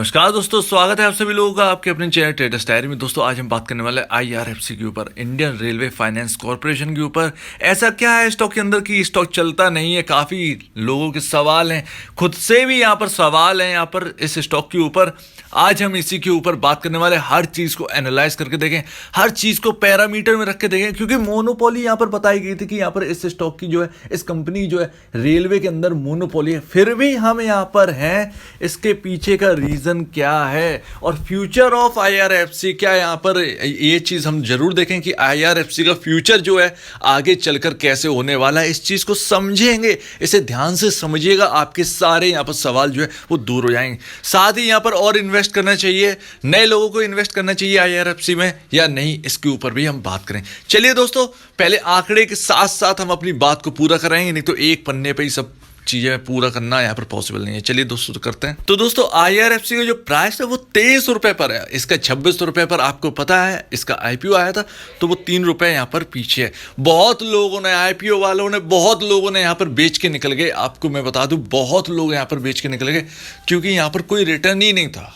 नमस्कार दोस्तों, स्वागत है आप सभी लोगों का आपके अपने चैनल ट्रेडर्स डायरी में। दोस्तों आज हम बात करने वाले आईआरएफसी के ऊपर, इंडियन रेलवे फाइनेंस कॉरपोरेशन के ऊपर। ऐसा क्या है स्टॉक के अंदर कि स्टॉक चलता नहीं है? काफ़ी लोगों के सवाल हैं, खुद से भी यहाँ पर सवाल हैं यहाँ पर इस स्टॉक के ऊपर। आज हम इसी के ऊपर बात करने वाले, हर चीज़ को एनालाइज करके देखें, हर चीज़ को पैरामीटर में रख के देखें, क्योंकि मोनोपोली यहाँ पर बताई गई थी कि यहाँ पर इस स्टॉक की जो है, इस कंपनी जो है रेलवे के अंदर मोनोपोली है, फिर भी हम यहाँ पर हैं। इसके पीछे का रीज़न क्या है और फ्यूचर ऑफ आईआरएफसी क्या है, यहाँ पर ये चीज़ हम जरूर देखें कि आईआरएफसी का फ्यूचर जो है आगे चलकर कैसे होने वाला है। इस चीज़ को समझेंगे, इसे ध्यान से समझिएगा, आपके सारे यहाँ पर सवाल जो है वो दूर हो जाएंगे। साथ ही यहाँ पर और इन्वेस्ट करना चाहिए, नए लोगों को इन्वेस्ट करना चाहिए आईआरएफसी में या नहीं, इसके ऊपर भी हम बात करें। चलिए दोस्तों, पहले आंकड़े के साथ साथ हम अपनी बात को पूरा कराएंगे, नहीं तो एक पन्ने पे ही सब चीजें पूरा करना यहाँ पर पॉसिबल नहीं है। चलिए दोस्तों तो करते हैं। तो दोस्तों आईआरएफसी का जो प्राइस है वो 23 रुपए पर है। इसका 26 रुपए पर आपको पता है इसका आईपीओ आया था, तो वो 3 रुपए यहाँ पर पीछे है। बहुत लोगों ने, आईपीओ वालों ने, बहुत लोगों ने यहाँ पर बेच के निकल गए। आपको मैं बता दूं, बहुत लोग यहाँ पर बेच के निकल गए क्योंकि यहाँ पर कोई रिटर्न ही नहीं था।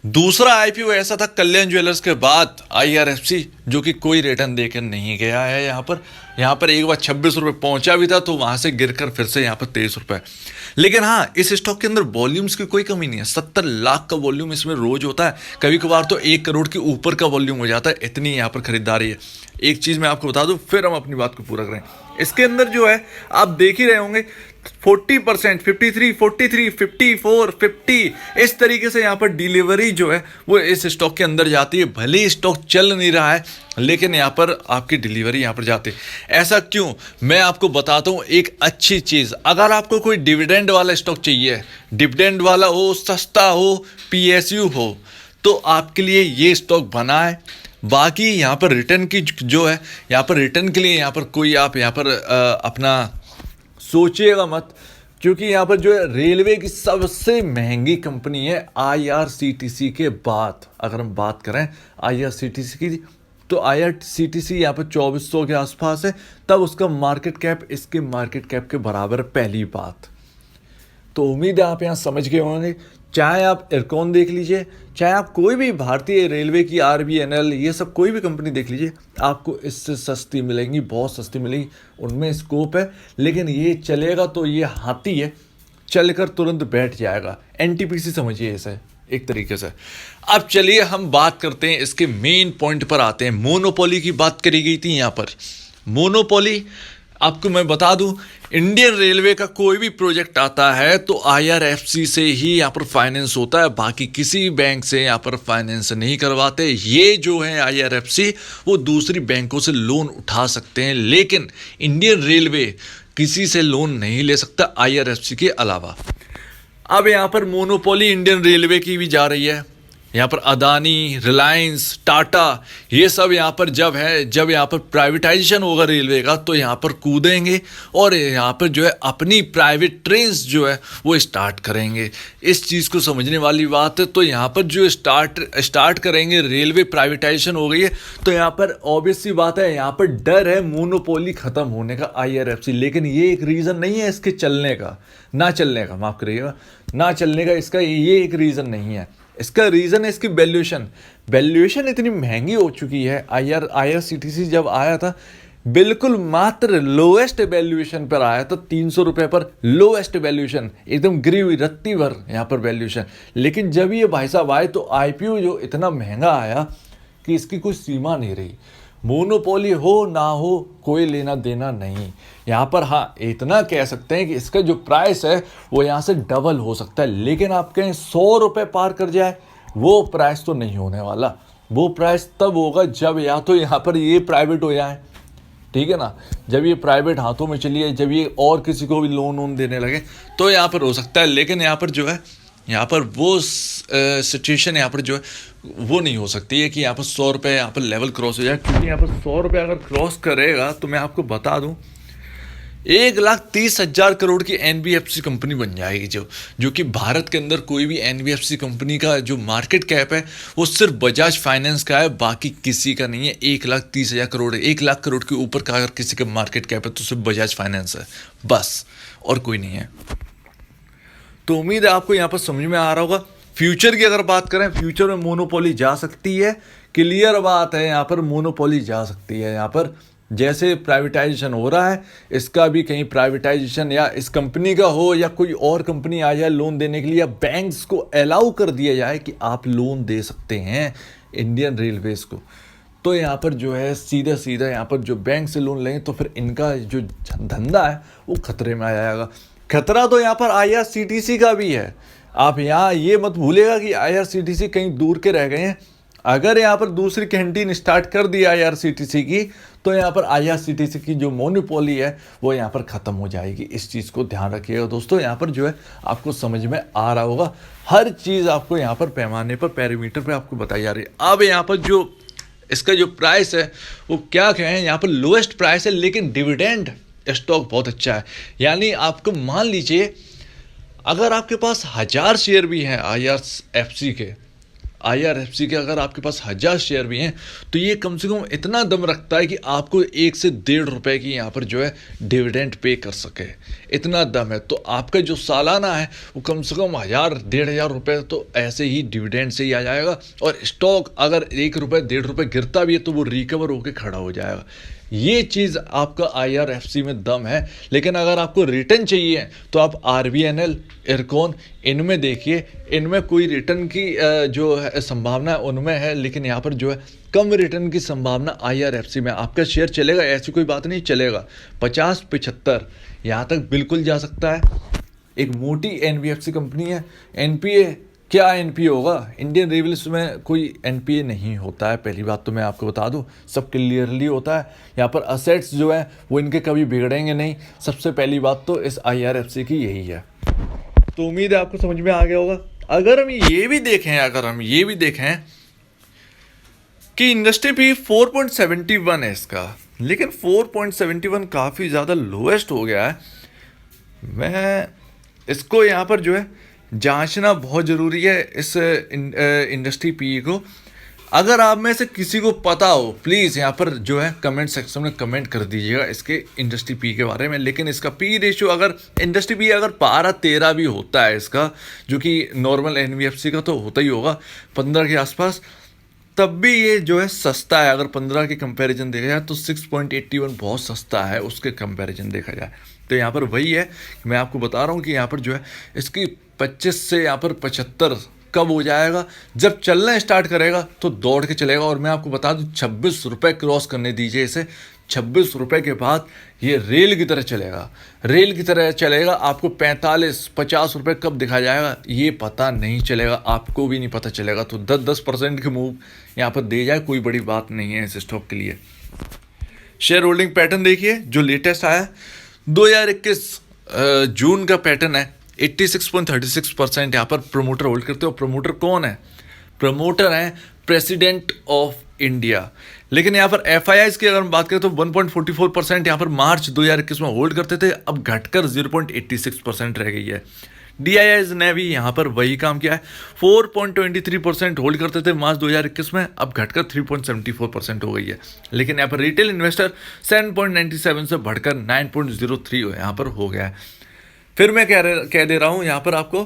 दूसरा आईपीओ ऐसा था कल्याण ज्वेलर्स के बाद आईआरएफसी, जो कि कोई रिटर्न देकर नहीं गया है। यहाँ पर एक बार 26 रुपये पहुंचा भी था, तो वहां से गिरकर फिर से यहाँ पर 23 रुपये। लेकिन हाँ, इस स्टॉक के अंदर वॉल्यूम्स की कोई कमी नहीं है। 70 लाख का वॉल्यूम इसमें रोज होता है, कभी कभार तो 1 करोड़ के ऊपर का वॉल्यूम हो जाता है, इतनी यहाँ पर खरीदारी है। एक चीज़ मैं आपको बता दूं, फिर हम अपनी बात को पूरा करें। इसके अंदर जो है आप देख ही रहे होंगे 40%, 53, 43, 54, 50, इस तरीके से यहाँ पर डिलीवरी जो है वो इस स्टॉक के अंदर जाती है। भले ही स्टॉक चल नहीं रहा है, लेकिन यहाँ पर आपकी डिलीवरी यहाँ पर जाती है। ऐसा क्यों, मैं आपको बताता हूँ एक अच्छी चीज़। अगर आपको कोई डिविडेंड वाला स्टॉक चाहिए, डिविडेंड वाला हो, सस्ता हो, पीएसयू हो, तो आपके लिए ये स्टॉक बना है। बाकी यहाँ पर रिटर्न की जो है, यहाँ पर रिटर्न के लिए यहाँ पर कोई आप यहाँ पर अपना सोचिएगा मत, क्योंकि यहाँ पर जो है रेलवे की सबसे महंगी कंपनी है आईआरसीटीसी के बाद। अगर हम बात करें आईआरसीटीसी की, तो आईआरसीटीसी यहाँ पर 2400 के आसपास है, तब उसका मार्केट कैप इसके मार्केट कैप के बराबर है, पहली बात। तो उम्मीद है आप यहाँ समझ गए होंगे। चाहे आप इरकॉन देख लीजिए, चाहे आप कोई भी भारतीय रेलवे की आरबीएनएल, ये सब कोई भी कंपनी देख लीजिए, आपको इससे सस्ती मिलेंगी, बहुत सस्ती मिलेगी, उनमें स्कोप है। लेकिन ये चलेगा तो ये हाथी है, चलकर तुरंत बैठ जाएगा। एनटीपीसी समझिए इसे एक तरीके से। अब चलिए हम बात करते हैं, इसके मेन पॉइंट पर आते हैं। मोनोपोली की बात करी गई थी यहाँ पर। मोनोपोली, आपको मैं बता दूं, इंडियन रेलवे का कोई भी प्रोजेक्ट आता है तो आईआरएफसी से ही यहाँ पर फाइनेंस होता है, बाकी किसी बैंक से यहाँ पर फाइनेंस नहीं करवाते। ये जो है आईआरएफसी, वो दूसरी बैंकों से लोन उठा सकते हैं, लेकिन इंडियन रेलवे किसी से लोन नहीं ले सकता आईआरएफसी के अलावा। अब यहाँ पर मोनोपोली इंडियन रेलवे की भी जा रही है। यहाँ पर अदानी, रिलायंस, टाटा, ये सब यहाँ पर जब यहाँ पर प्राइवेटाइजेशन होगा रेलवे का, तो यहाँ पर कूदेंगे और यहाँ पर जो है अपनी प्राइवेट ट्रेन्स जो है वो स्टार्ट करेंगे। इस चीज़ को समझने वाली बात है। तो यहाँ पर जो स्टार्ट करेंगे, रेलवे प्राइवेटाइजेशन हो गई है, तो यहाँ पर ऑब्वियस सी बात है, यहाँ पर डर है मोनोपोली ख़त्म होने का आईआरएफसी। लेकिन ये एक रीज़न नहीं है इसके चलने का, ना चलने का, माफ़ करिएगा, ना चलने का इसका ये एक रीज़न नहीं है। इसका रीज़न है इसकी वैल्यूएशन इतनी महंगी हो चुकी है। आईआरसीटीसी जब आया था, बिल्कुल मात्र लोएस्ट वैल्यूएशन पर आया था, 300 रुपये पर लोएस्ट वैल्यूएशन, एकदम गिरी हुई रत्ती भर यहाँ पर वैल्यूएशन। लेकिन जब ये भाई साहब आए तो आईपीओ जो इतना महंगा आया कि इसकी कोई सीमा नहीं रही। मोनोपोली हो ना हो, कोई लेना देना नहीं। यहाँ पर हाँ, इतना कह सकते हैं कि इसका जो प्राइस है वो यहाँ से डबल हो सकता है, लेकिन आप कहें 100 रुपये पार कर जाए, वो प्राइस तो नहीं होने वाला। वो प्राइस तब होगा जब या तो यहाँ पर ये प्राइवेट हो जाए, ठीक है ना, जब ये प्राइवेट हाथों में चलिए, जब ये और किसी को भी लोन देने लगे, तो यहाँ पर हो सकता है। लेकिन यहाँ पर जो है, यहाँ पर वो सिचुएशन यहाँ पर जो है वो नहीं हो सकती है कि यहाँ पर 100 रुपये यहाँ पर लेवल क्रॉस हो जाए, क्योंकि यहाँ पर 100 रुपये अगर क्रॉस करेगा तो मैं आपको बता दूं 1,30,000 करोड़ की एनबीएफसी कंपनी बन जाएगी, जो कि भारत के अंदर कोई भी एनबीएफसी कंपनी का जो मार्केट कैप है वो सिर्फ बजाज फाइनेंस का है, बाकी किसी का नहीं है। 1,30,000 करोड़, 1 लाख करोड़ के ऊपर का अगर किसी का मार्केट कैप है तो सिर्फ बजाज फाइनेंस है, बस, और कोई नहीं है। तो उम्मीद है आपको यहाँ पर समझ में आ रहा होगा। फ्यूचर की अगर बात करें, फ्यूचर में मोनोपोली जा सकती है, क्लियर बात है, यहाँ पर मोनोपोली जा सकती है। यहाँ पर जैसे प्राइवेटाइजेशन हो रहा है, इसका भी कहीं प्राइवेटाइजेशन या इस कंपनी का हो या कोई और कंपनी आ जाए लोन देने के लिए, या बैंक्स को अलाउ कर दिया जाए कि आप लोन दे सकते हैं इंडियन रेलवेज को, तो यहाँ पर जो है सीधा सीधा यहाँ पर जो बैंक से लोन लेंगे तो फिर इनका जो धंधा है वो खतरे में आ जाएगा। खतरा तो यहाँ पर IRCTC का भी है। आप यहाँ ये मत भूलेगा कि IRCTC कहीं दूर के रह गए हैं। अगर यहाँ पर दूसरी कैंटीन स्टार्ट कर दी IRCTC की, तो यहाँ पर IRCTC की जो मोनोपोली है वो यहाँ पर ख़त्म हो जाएगी। इस चीज़ को ध्यान रखिएगा दोस्तों। यहाँ पर जो है आपको समझ में आ रहा होगा, हर चीज़ आपको यहाँ पर पैमाने पर, पैरामीटर पर आपको बताई जा रही है। अब यहाँ पर जो इसका जो प्राइस है वो क्या कहें, यहाँ पर लोएस्ट प्राइस है, लेकिन डिविडेंड स्टॉक बहुत अच्छा है। यानी आपको मान लीजिए अगर आपके पास 1000 शेयर भी हैं IRFC के अगर आपके पास 1000 शेयर भी हैं, तो ये कम से कम इतना दम रखता है कि आपको 1 से 1.5 रुपए की यहाँ पर जो है डिविडेंड पे कर सके, इतना दम है। तो आपका जो सालाना है वो कम से कम 1000-1500 रुपये तो ऐसे ही डिविडेंड से ही आ जाएगा। और स्टॉक अगर 1 रुपये 1.5 रुपये गिरता भी है तो वो रिकवर होकर खड़ा हो जाएगा। ये चीज़ आपका IRFC में दम है। लेकिन अगर आपको रिटर्न चाहिए तो आप RVNL, इरकॉन, इनमें देखिए, इनमें कोई रिटर्न की जो है संभावना उनमें है, लेकिन यहाँ पर जो है कम रिटर्न की संभावना IRFC में। आपका शेयर चलेगा, ऐसी कोई बात नहीं, चलेगा 50-75 यहाँ तक बिल्कुल जा सकता है। एक मोटी NBFC कंपनी है। NPA क्या NPA होगा? इंडियन रेलवेज में कोई NPA नहीं होता है, पहली बात तो मैं आपको बता दूं, सब क्लियरली होता है। यहाँ पर असेट्स जो है वो इनके कभी बिगड़ेंगे नहीं। सबसे पहली बात तो इस IRFC की यही है। तो उम्मीद है आपको समझ में आ गया होगा। अगर हम ये भी देखें कि इंडस्ट्री भी 4.71 है इसका, लेकिन 4.71 काफ़ी ज़्यादा लोएस्ट हो गया है। मैं इसको यहाँ पर जो है जांचना बहुत ज़रूरी है इस इंडस्ट्री PE को। अगर आप में से किसी को पता हो, प्लीज़ यहाँ पर जो है कमेंट सेक्शन में कमेंट कर दीजिएगा इसके इंडस्ट्री PE के बारे में। लेकिन इसका PE रेशियो अगर इंडस्ट्री PE अगर 12-13 भी होता है इसका, जो कि नॉर्मल NBFC का तो होता ही होगा 15 के आसपास, तब भी ये जो है सस्ता है। अगर 15 के कंपैरिजन देखा जाए तो 6.81 बहुत सस्ता है उसके कंपैरिजन देखा जाए। तो यहाँ पर वही है, मैं आपको बता रहा हूँ कि यहाँ पर जो है इसकी 25 से यहाँ पर 75 कब हो जाएगा, जब चलना स्टार्ट करेगा तो दौड़ के चलेगा। और मैं आपको बता दूँ 26 रुपये क्रॉस करने दीजिए इसे। 26 रुपये के बाद ये रेल की तरह चलेगा। आपको 45-50 रुपये कब दिखा जाएगा ये पता नहीं चलेगा, आपको भी नहीं पता चलेगा। तो 10% के मूव यहाँ पर दे जाए, कोई बड़ी बात नहीं है इस स्टॉक के लिए। शेयर होल्डिंग पैटर्न देखिए जो लेटेस्ट आया 2021 जून का पैटर्न है। 86.36% यहाँ पर प्रमोटर होल्ड करते हो। प्रमोटर कौन है? प्रमोटर हैं प्रेसिडेंट ऑफ इंडिया। लेकिन यहाँ पर FIIs की अगर हम बात करें तो 1.44% यहाँ पर मार्च 2021 में होल्ड करते थे, अब घटकर 0.86% रह गई है। DIIs ने भी यहाँ पर वही काम किया है। 4.23% होल्ड करते थे मार्च 2021 में, अब घटकर 3.74% हो गई है। लेकिन यहाँ पर रिटेल इन्वेस्टर 7.97 से बढ़कर 9.03 यहाँ पर हो गया है। फिर मैं कह दे रहा हूँ यहाँ पर आपको,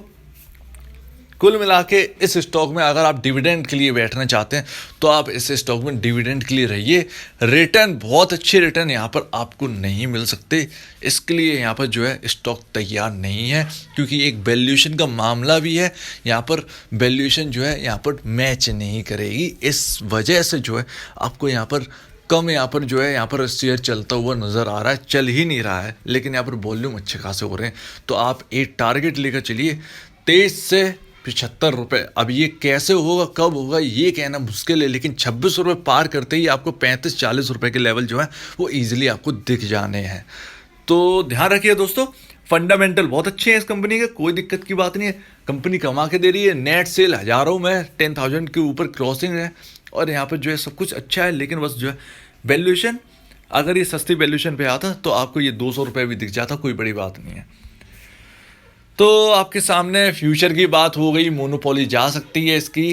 कुल मिला के इस स्टॉक में अगर आप डिविडेंड के लिए बैठना चाहते हैं तो आप इस स्टॉक में डिविडेंड के लिए रहिए। रिटर्न, बहुत अच्छे रिटर्न यहाँ पर आपको नहीं मिल सकते, इसके लिए यहाँ पर जो है स्टॉक तैयार नहीं है, क्योंकि एक वैल्यूएशन का मामला भी है। यहाँ पर वैल्यूएशन जो है यहाँ पर मैच नहीं करेगी, इस वजह से जो है आपको यहाँ पर कम यहाँ पर जो है यहाँ पर शेयर चलता हुआ नज़र आ रहा है, चल ही नहीं रहा है। लेकिन यहाँ पर वॉल्यूम अच्छे खासे हो रहे हैं। तो आप एक टारगेट लेकर चलिए 23 से 75 रुपये। अब ये कैसे होगा, कब होगा, ये कहना मुश्किल है, लेकिन 26 रुपये पार करते ही आपको 35-40 रुपये के लेवल जो है वो ईजिली आपको दिख जाने हैं। तो ध्यान रखिए दोस्तों, फंडामेंटल बहुत अच्छे हैं इस कंपनी के, कोई दिक्कत की बात नहीं है। कंपनी कमा के दे रही है, नेट सेल हज़ारों में 10,000 के ऊपर क्रॉसिंग है, और यहाँ पर जो है सब कुछ अच्छा है। लेकिन बस जो है वैल्यूएशन, अगर ये सस्ती वैल्यूएशन पे आता तो आपको ये 200 रुपये भी दिख जाता, कोई बड़ी बात नहीं है। तो आपके सामने फ्यूचर की बात हो गई, मोनोपोली जा सकती है इसकी।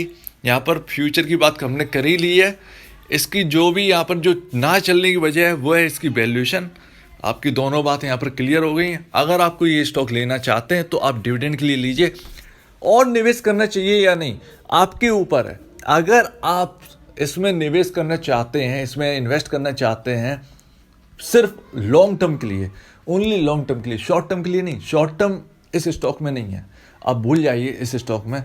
यहाँ पर फ्यूचर की बात हमने कर ही ली है। इसकी जो भी यहाँ पर जो ना चलने की वजह है वो है इसकी वैल्यूएशन। आपकी दोनों बातें यहाँ पर क्लियर हो गई हैं। अगर आपको ये स्टॉक लेना चाहते हैं तो आप डिविडेंड के लिए लीजिए। और निवेश करना चाहिए या नहीं, आपके ऊपर है। अगर आप इसमें निवेश करना चाहते हैं, इसमें इन्वेस्ट करना चाहते हैं सिर्फ लॉन्ग टर्म के लिए, ओनली लॉन्ग टर्म के लिए, शॉर्ट टर्म के लिए नहीं, शॉर्ट टर्म इस स्टॉक में नहीं है, आप भूल जाइए इस स्टॉक में।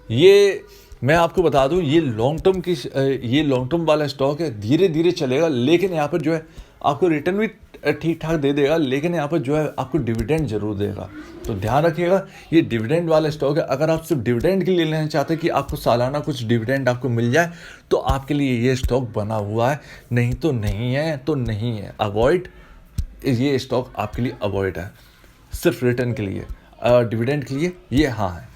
ये मैं आपको बता दूं, ये लॉन्ग टर्म वाला स्टॉक है, धीरे धीरे चलेगा, लेकिन यहाँ पर जो है आपको रिटर्न भी ठीक ठाक दे देगा, लेकिन यहाँ पर जो है आपको डिविडेंड जरूर देगा। तो ध्यान रखिएगा, ये डिविडेंड वाला स्टॉक है। अगर आप सिर्फ डिविडेंड के लिए लेना चाहते हैं कि आपको सालाना कुछ डिविडेंड आपको मिल जाए, तो आपके लिए ये स्टॉक बना हुआ है, नहीं तो नहीं है, तो नहीं है, अवॉइड, ये स्टॉक आपके लिए अवॉइड है। सिर्फ रिटर्न के लिए, डिविडेंड के लिए ये हाँ है।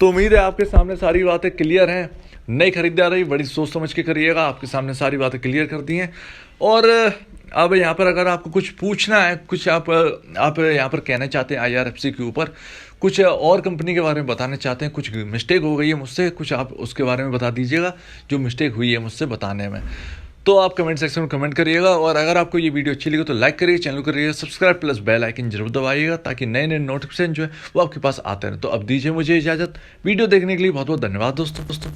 तो उम्मीद है आपके सामने सारी बातें क्लियर हैं। नई खरीदारी बड़ी सोच समझ के करिएगा, आपके सामने सारी बातें क्लियर कर दी हैं। और अब यहाँ पर अगर आपको कुछ पूछना है, कुछ आप यहाँ पर कहना चाहते हैं IRFC के ऊपर, कुछ और कंपनी के बारे में बताना चाहते हैं, कुछ मिस्टेक हो गई है मुझसे, कुछ आप उसके बारे में बता दीजिएगा जो मिस्टेक हुई है मुझसे बताने में, तो आप कमेंट सेक्शन में कमेंट करिएगा। और अगर आपको ये वीडियो अच्छी लगी तो लाइक करिए, चैनल को करिएगा सब्सक्राइब, प्लस बेल आइकन जरूर दबाइएगा, ताकि नए नए नोटिफिकेशन जो है वो आपके पास आते रहें। तो अब दीजिए मुझे इजाज़त। वीडियो देखने के लिए बहुत बहुत धन्यवाद दोस्तों।